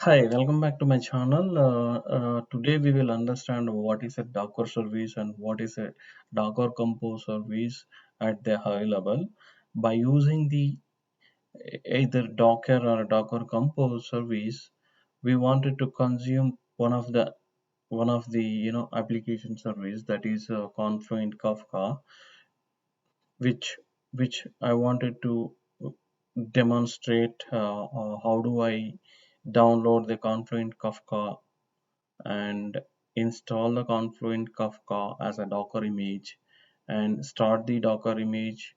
Hi, welcome back to my channel. Today we will understand what is a Docker service and what is a Docker Compose service at the high level. By using the either Docker or Docker Compose service, we wanted to consume one of the application service that is Confluent Kafka, which which I wanted to demonstrate how do I download the Confluent Kafka and install the Confluent Kafka as a Docker image and start the Docker image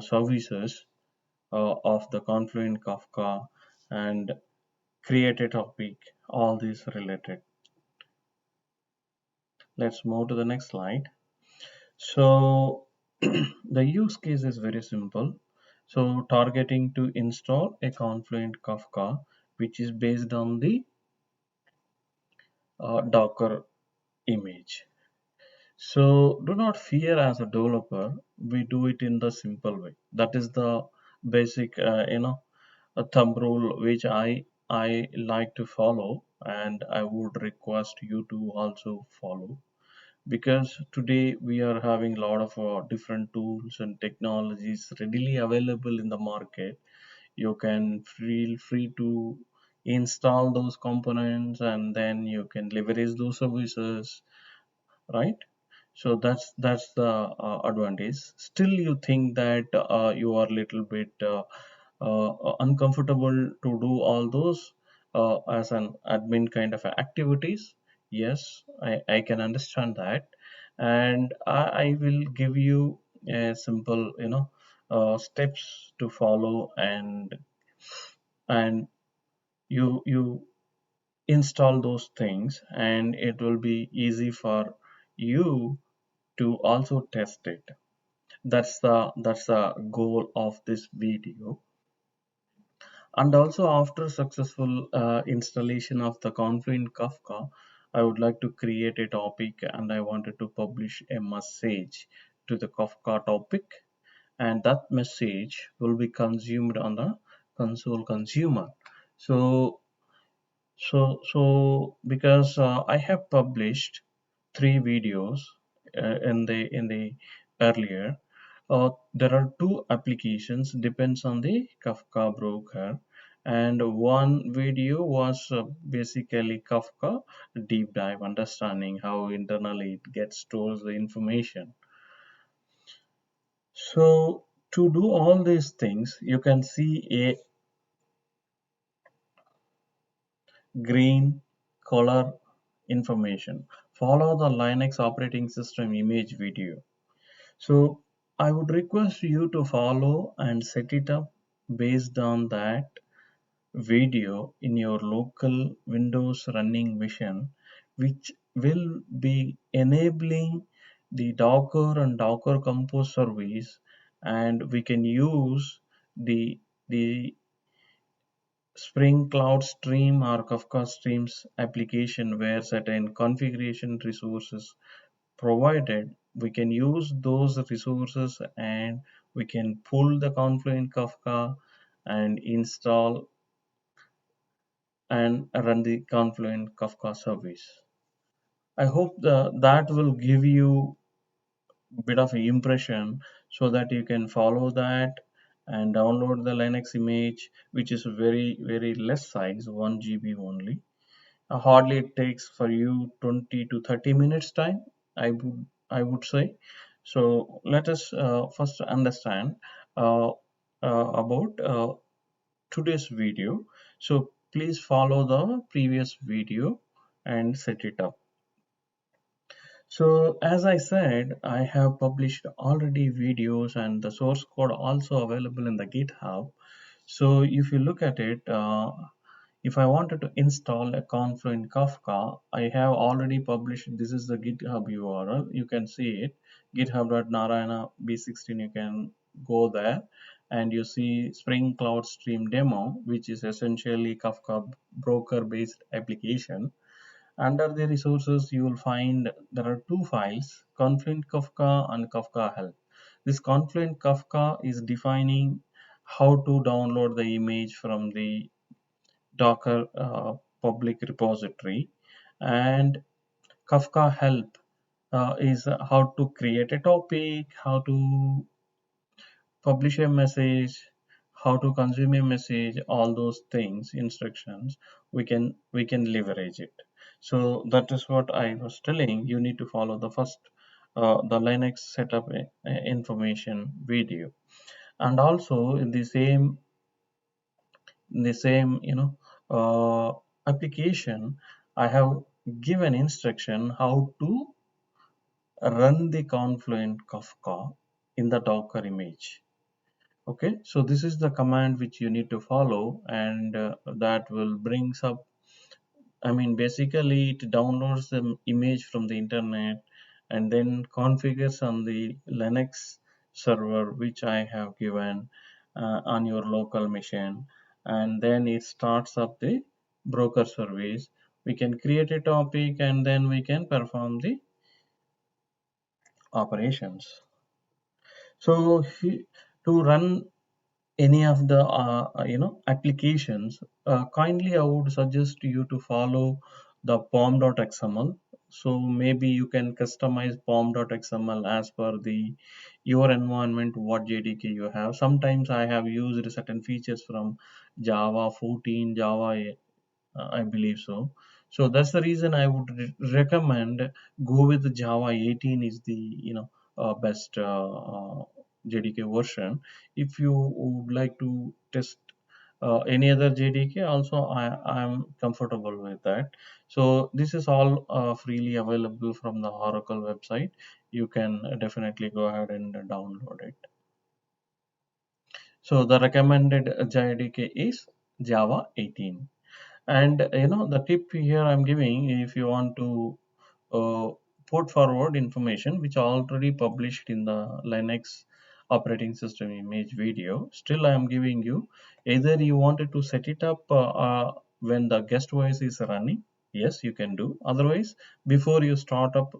services of the Confluent Kafka and create a topic, all these related. Let's move to the next slide. So the use case is very simple. So targeting to install a Confluent Kafka, which is based on the Docker image. So do not fear as a developer. We do it in the simple way. That is the basic, a thumb rule which I like to follow, and I would request you to also follow. Because today we are having a lot of different tools and technologies readily available in the market. You can feel free to install those components, and then you can leverage those services, right? So that's the advantage. Still you think that you are little bit uncomfortable to do all those as an admin kind of activities. Yes, I can understand that, and I will give you a simple steps to follow, and you install those things, and it will be easy for you to also test it. That's the goal of this video. And also after successful installation of the Confluent Kafka, I would like to create a topic and I wanted to publish a message to the Kafka topic, and that message will be consumed on the console consumer. So so so because I have published three videos in the earlier. There are two applications depends on the Kafka broker, and one video was basically Kafka deep dive, understanding how internally it gets stores the information. So to do all these things, you can see a green color information. Follow the Linux operating system image video. So I would request you to follow and set it up based on that video in your local Windows running machine, which will be enabling the Docker and Docker Compose service, and we can use the Spring Cloud Stream or Kafka Streams application where certain configuration resources provided. We can use those resources and we can pull the Confluent Kafka and install and run the Confluent Kafka service. I hope that will give you a bit of an impression so that you can follow that and download the Linux image, which is very less size, 1 GB only. Hardly it takes for you 20 to 30 minutes time, I would say. So let us first understand uh, about today's video. So please follow the previous video and set it up. So as I said, I have published already videos and the source code also available in the GitHub. So if you look at it, if I wanted to install a Confluent Kafka, I have already published. This is the GitHub URL. You can see it, github.narayana b16. You can go there and you see Spring Cloud Stream demo, which is essentially Kafka broker based application. Under the resources, you will find there are two files, Confluent Kafka and Kafka Help. This Confluent Kafka is defining how to download the image from the Docker public repository, and Kafka help is how to create a topic, how to publish a message, how to consume a message, all those things, instructions, we can leverage it. So that is what I was telling. You need to follow the first the Linux setup information video, and also in the same application, I have given instruction how to run the confluent Kafka in the Docker image. Okay, so this is the command which you need to follow, and that will brings up, I mean, basically it downloads the image from the internet and then configures on the Linux server which I have given on your local machine, and then it starts up the broker service. We can create a topic and then we can perform the operations. So to run any of the applications, kindly I would suggest you to follow the pom.xml. So maybe you can customize pom.xml as per the your environment, what JDK you have. Sometimes I have used certain features from Java 14, Java, I believe so. So that's the reason I would recommend go with Java 18 is the best JDK version. If you would like to test any other JDK, also I'm comfortable with that. So this is all freely available from the Oracle website. You can definitely go ahead and download it. So the recommended JDK is Java 18. And the tip here I'm giving, if you want to uh, put forward information which are already published in the Linux operating system image video, still I am giving you, either you wanted to set it up when the guest voice is running, yes, you can do. Otherwise, before you startup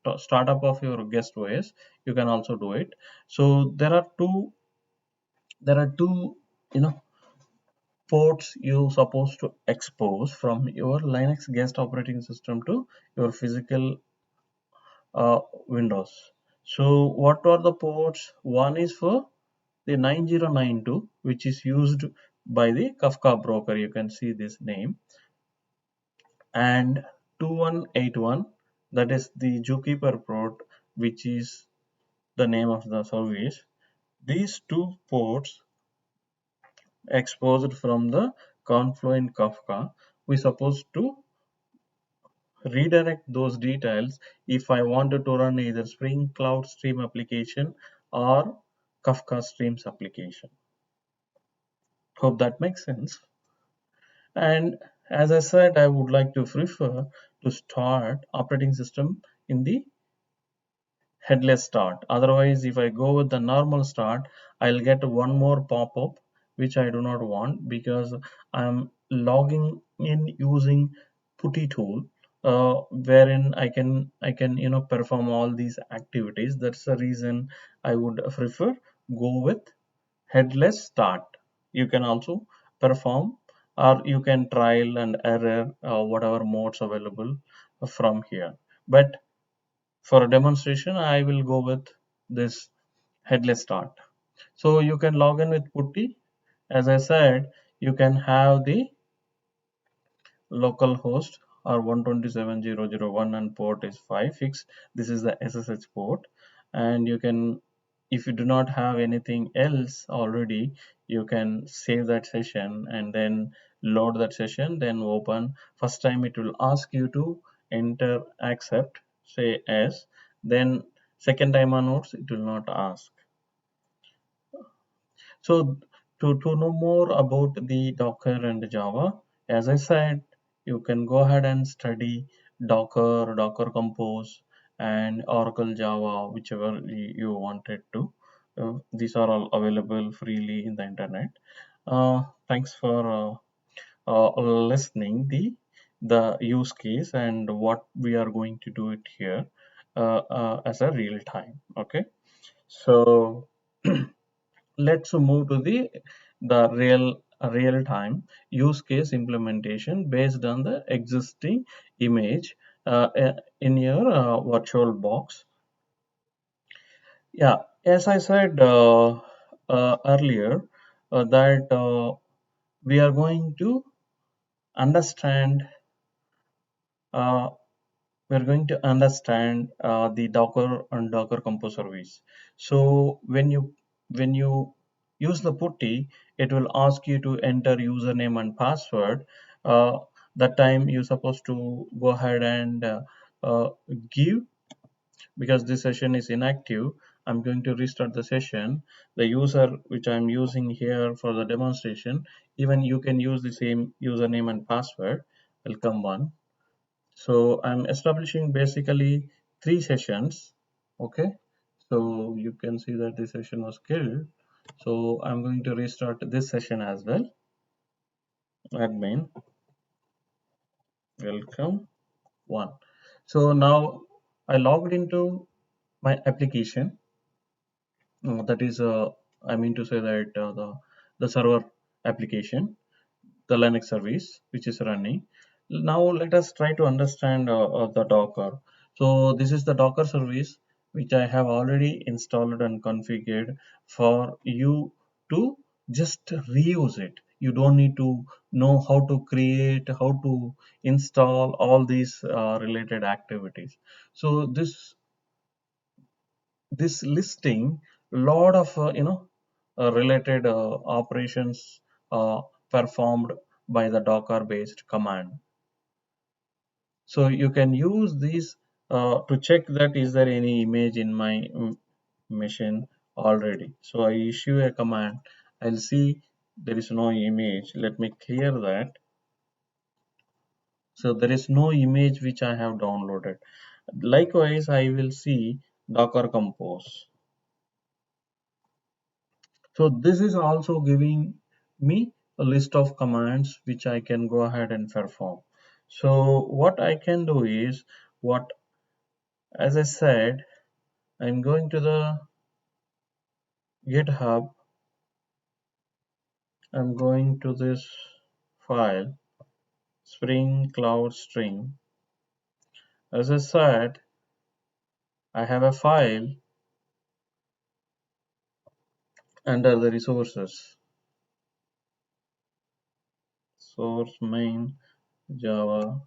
of your guest voice, you can also do it. So there are two you know ports you supposed to expose from your Linux guest operating system to your physical Windows. So what are the ports? One is for the 9092, which is used by the Kafka broker. You can see this name, and 2181, that is the Zookeeper port, which is the name of the service. These two ports exposed from the Confluent Kafka, we supposed to redirect those details if I wanted to run either Spring Cloud Stream application or Kafka Streams application. Hope that makes sense. And as I said, I would like to prefer to start operating system in the headless start. Otherwise, if I go with the normal start, I'll get one more pop-up which I do not want, because I'm logging in using putty tool, wherein I can perform all these activities. That's the reason I would prefer go with headless start. You can also perform, or you can trial and error whatever modes available from here. But for a demonstration, I will go with this headless start. So you can log in with putty. As I said, you can have the local host or 127.0.0.1 and port is 5 fixed. This is the SSH port, and you can, if you do not have anything else already, you can save that session and then load that session, then open. First time it will ask you to enter accept, say yes, then second time onwards it will not ask. So to know more about the Docker and Java, as I said, you can go ahead and study Docker, Docker Compose, and Oracle Java, whichever you wanted to. These are all available freely in the internet. Thanks for listening the use case and what we are going to do it here as a real time. Okay, so let's move to the real a real-time use case implementation based on the existing image in your virtual box. Yeah, as I said earlier, that we are going to understand uh, the Docker and Docker Compose service. So when you use the putty, it will ask you to enter username and password. Uh, that time you're supposed to go ahead and uh, give, because this session is inactive. I'm going to restart the session. The user which I'm using here for the demonstration, even you can use the same username and password. Welcome one. So I'm establishing basically three sessions. Okay. So you can see that this session was killed. So I'm going to restart this session as well. Admin, welcome one. So now I logged into my application. That is, I mean to say that the server application, the Linux service which is running. Now let us try to understand the Docker. So this is the Docker service which I have already installed and configured for you to just reuse it. You don't need to know how to create, how to install all these related activities. So this listing lot of related operations performed by the docker based command. So you can use these to check that is there any image in my machine already. So I issue a command, I'll see there is no image. Let me clear that. So there is no image which I have downloaded. Likewise, I will see docker compose. So this is also giving me a list of commands which I can go ahead and perform. So what I can do is, what as I said, I'm going to the GitHub. I'm going to this file, Spring Cloud String. As I said, I have a file under the resources, source main Java.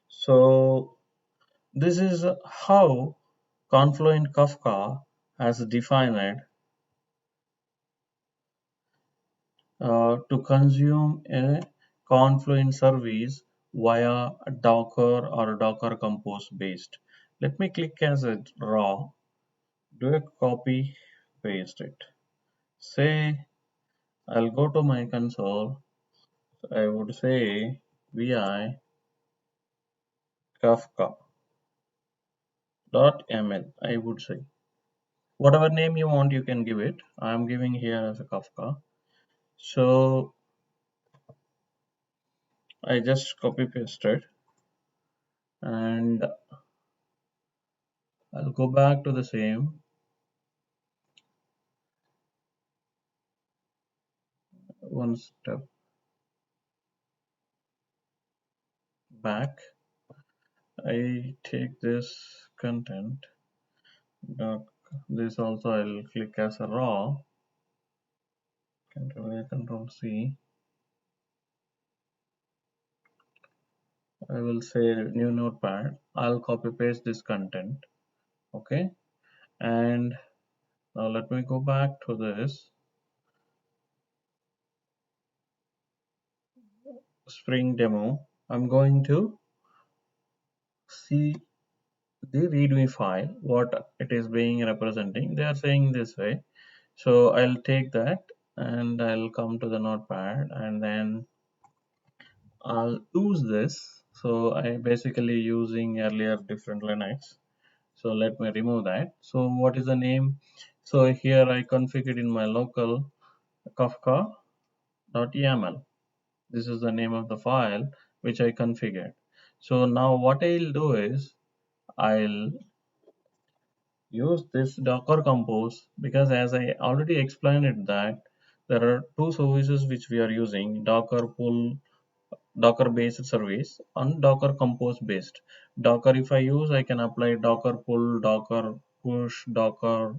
So this is how Confluent Kafka has defined to consume a Confluent service via Docker or Docker Compose based. Let me click as a raw, do a copy, paste it. Say I'll go to my console. I would say vi kafka.ml. I would say whatever name you want, you can give it. I'm giving here as a Kafka. So I just copy pasted and I'll go back to the same one step back. I take this content, doc, this also I'll click as a raw, Control A, Control C. I will say new notepad. I'll copy paste this content. Okay, and now let me go back to this Spring demo. I'm going to see the readme file, what it is being representing. They are saying this way. So I'll take that and I'll come to the notepad and then I'll use this. So I basically using earlier different Linux. So let me remove that. So what is the name? So here I configured in my local kafka.yaml. This is the name of the file which I configured. So now what I'll do is I'll use this Docker Compose, because as I already explained it that there are two services which we are using: Docker pull, Docker based service, and Docker compose based. Docker, if I use, I can apply Docker pull, Docker push, Docker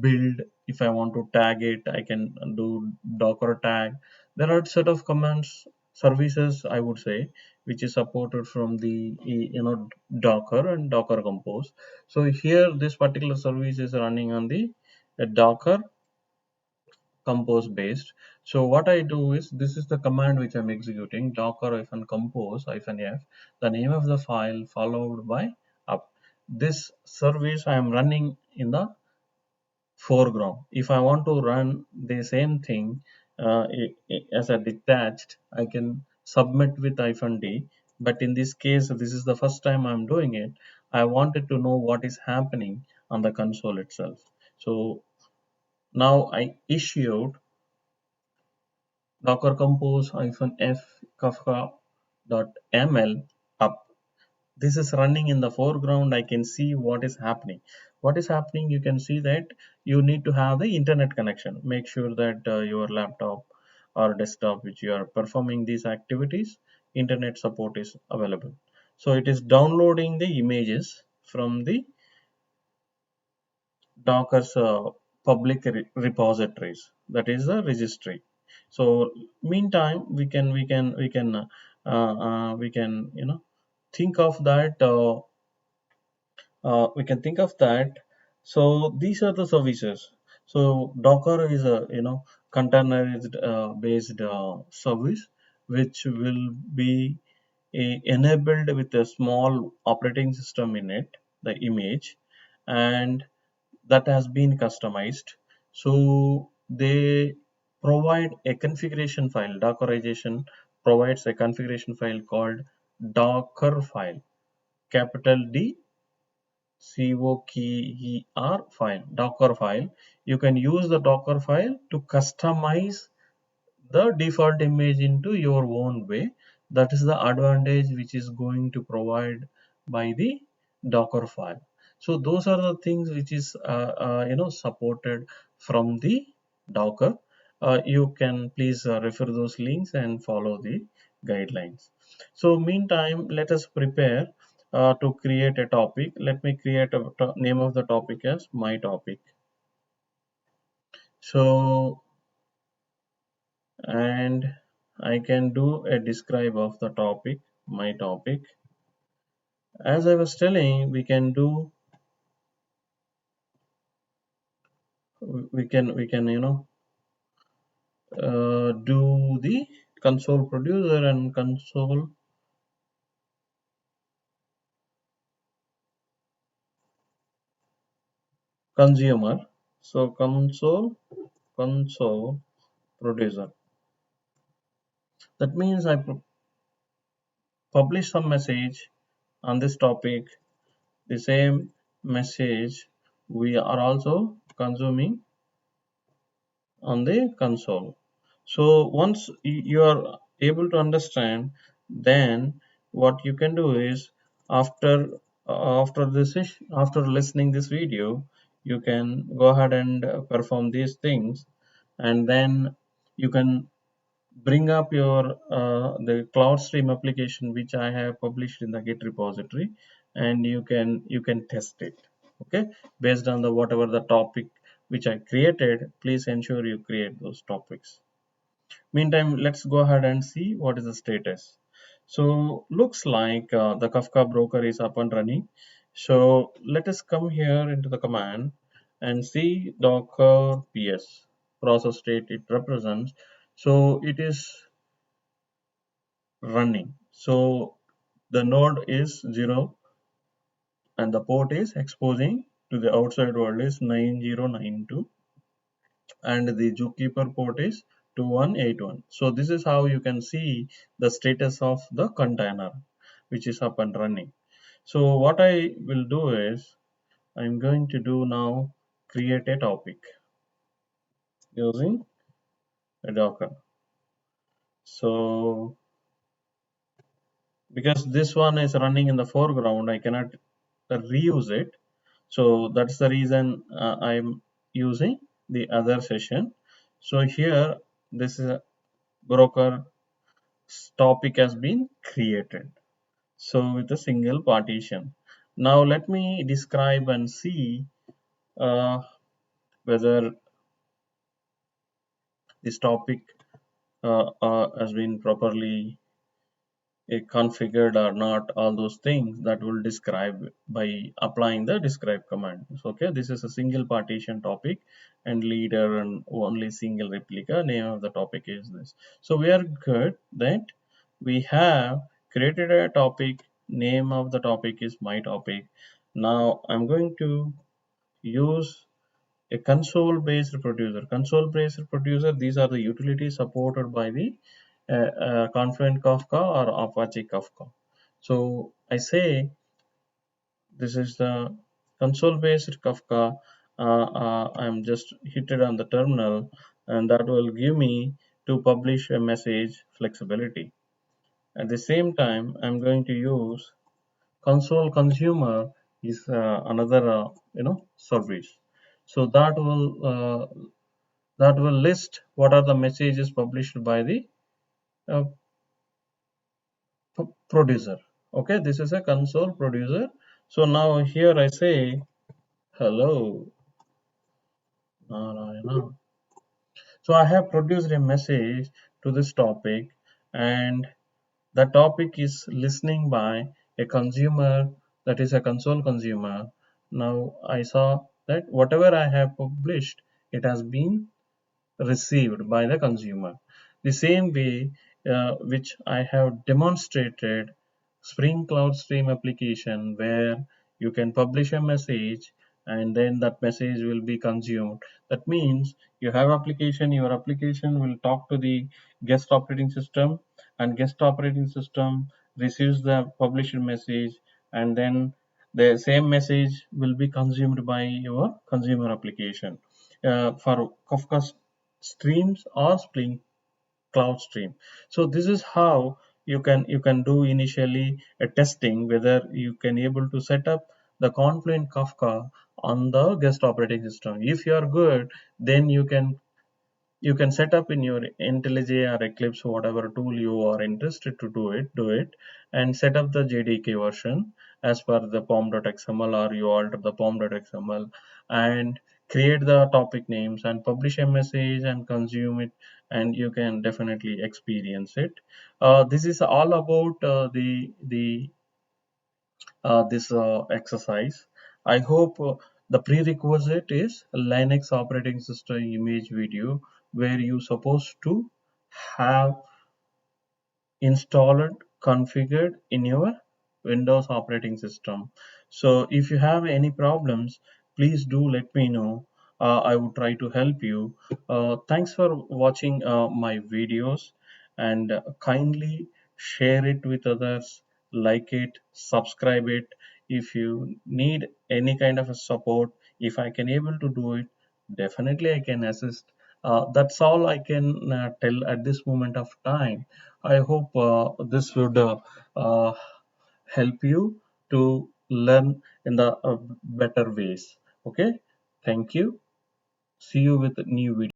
build. If I want to tag it, I can do Docker tag. There are set of commands, services, I would say, which is supported from the Docker and Docker compose. So here this particular service is running on the Docker compose based. So what I do is, this is the command which I'm executing: docker compose f, the name of the file followed by up. This service I am running in the foreground. If I want to run the same thing as a detached, I can submit with -d. But in this case, this is the first time I'm doing it. I wanted to know what is happening on the console itself. So now I issued Docker compose -f kafka.ml up. This is running in the foreground. I can see what is happening. What is happening? You can see that you need to have the internet connection. Make sure that your laptop or desktop which you are performing these activities, internet support is available. So it is downloading the images from the Docker's public repositories, that is the registry. So meantime, we can think of that. We can think of that. So these are the services. So Docker is a containerized based service which will be enabled with a small operating system in it, the image, and that has been customized. So they provide a configuration file. Dockerization provides a configuration file called Docker file, capital D COKER file, Docker file. You can use the Docker file to customize the default image into your own way. That is the advantage which is going to provide by the Docker file. So those are the things which is supported from the Docker. You can please refer those links and follow the guidelines. So meantime, let us prepare to create a topic. Let me create a name of the topic as my topic. So, and I can do a describe of the topic, my topic. As I was telling, we can do the console producer and console consumer. So console producer. That means I publish some message on this topic. The same message we are also consuming on the console. So once you are able to understand, then what you can do is, after after listening this video, you can go ahead and perform these things, and then you can bring up your the cloud stream application which I have published in the Git repository, and you can test it. Okay, based on the whatever the topic which I created, please ensure you create those topics. Meantime, let's go ahead and see what is the status. So looks like the Kafka broker is up and running. So let us come here into the command and see docker ps process state it represents. So it is running. So the node is 0 and the port is exposing to the outside world is 9092, and the zookeeper port is 2181. So this is how you can see the status of the container which is up and running. So what I will do is, I'm going to do now create a topic using a Docker. So because this one is running in the foreground, I cannot reuse it. So that's the reason I'm using the other session. So here, this is a broker topic has been created. So with a single partition. Now let me describe and see uh, whether this topic has been properly configured or not, all those things that will describe by applying the describe command. So, okay, this is a single partition topic and leader and only single replica. Name of the topic is this. So we are good that we have created a topic. Name of the topic is my topic. Now I'm going to use a console based producer. Console based producer, these are the utilities supported by the confluent kafka or apache kafka. So I say this is the console based kafka. I'm just hit it on the terminal, and that will give me to publish a message flexibility. At the same time, I'm going to use console consumer is another service. So that will list what are the messages published by the uh, producer. Okay, this is a console producer. So now here I say hello Narayana. So I have produced a message to this topic, and the topic is listening by a consumer, that is a console consumer. Now I saw that whatever I have published, it has been received by the consumer. The same way which I have demonstrated Spring Cloud Stream application, where you can publish a message and then that message will be consumed. That means you have application, your application will talk to the guest operating system, and guest operating system receives the published message, and then the same message will be consumed by your consumer application. For Kafka streams or Spring Cloud Stream. So this is how you can do initially a testing whether you can able to set up the Confluent Kafka on the guest operating system. If you are good, then you can set up in your IntelliJ or Eclipse, whatever tool you are interested to do it, and set up the JDK version as per the pom.xml, or you alter the pom.xml and create the topic names and publish a message and consume it, and you can definitely experience it. This is all about the this exercise. I hope the prerequisite is Linux operating system image video, where you supposed to have installed, configured in your Windows operating system. So if you have any problems, please do let me know. I would try to help you. Thanks for watching my videos, and kindly share it with others, like it, subscribe it. If you need any kind of a support, if I can able to do it, definitely I can assist. That's all I can tell at this moment of time. I hope this would uh, help you to learn in the better ways. Okay, thank you. See you with new video.